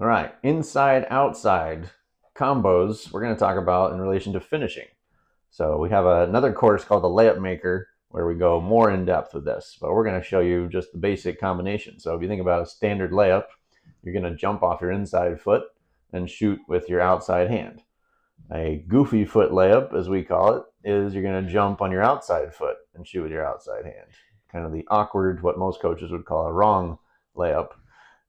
All right, inside outside combos we're going to talk about in relation to finishing. So we have another course called the Layup Maker where we go more in depth with this, but we're going to show you just the basic combination. So if you think about a standard layup, you're going to jump off your inside foot and shoot with your outside hand. A goofy foot layup, as we call it, is you're going to jump on your outside foot and shoot with your outside hand. Kind of the awkward, what most coaches would call a wrong layup.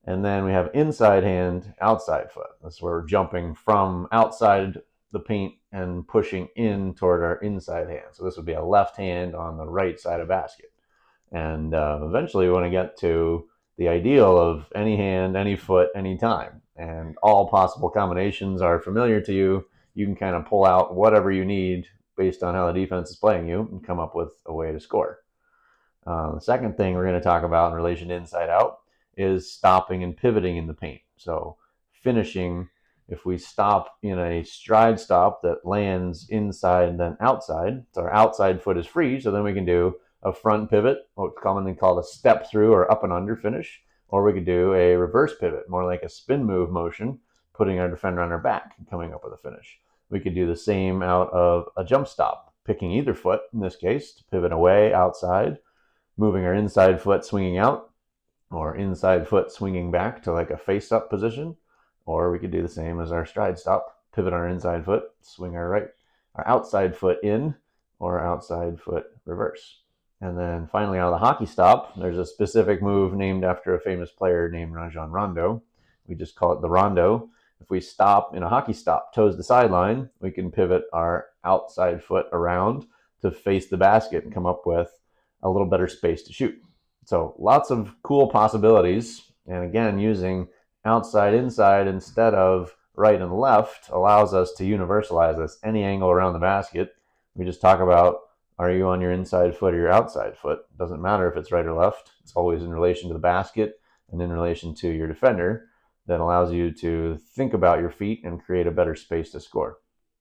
And then we have inside hand, outside foot. That's where we're jumping from outside the paint and pushing in toward our inside hand. So this would be a left hand on the right side of basket. And eventually we want to get to the ideal of any hand, any foot, any time. And all possible combinations are familiar to you. You can kind of pull out whatever you need based on how the defense is playing you and come up with a way to score. The second thing we're going to talk about in relation to inside out is stopping and pivoting in the paint. So finishing, if we stop in a stride stop that lands inside and then outside, so our outside foot is free, so then we can do a front pivot, what's commonly called a step through or up and under finish, or we could do a reverse pivot, more like a spin move motion, putting our defender on our back and coming up with a finish. We could do the same out of a jump stop, picking either foot, in this case, to pivot away outside, moving our inside foot swinging out, or inside foot swinging back to like a face-up position, or we could do the same as our stride stop, pivot our inside foot, swing our outside foot in, or outside foot reverse. And then finally out of the hockey stop, there's a specific move named after a famous player named Rondo. We just call it the Rondo. If we stop in a hockey stop, toes the sideline, we can pivot our outside foot around to face the basket and come up with a little better space to shoot. So lots of cool possibilities. And again, using outside, inside instead of right and left allows us to universalize this any angle around the basket. We just talk about, are you on your inside foot or your outside foot? It doesn't matter if it's right or left. It's always in relation to the basket and in relation to your defender. That allows you to think about your feet and create a better space to score.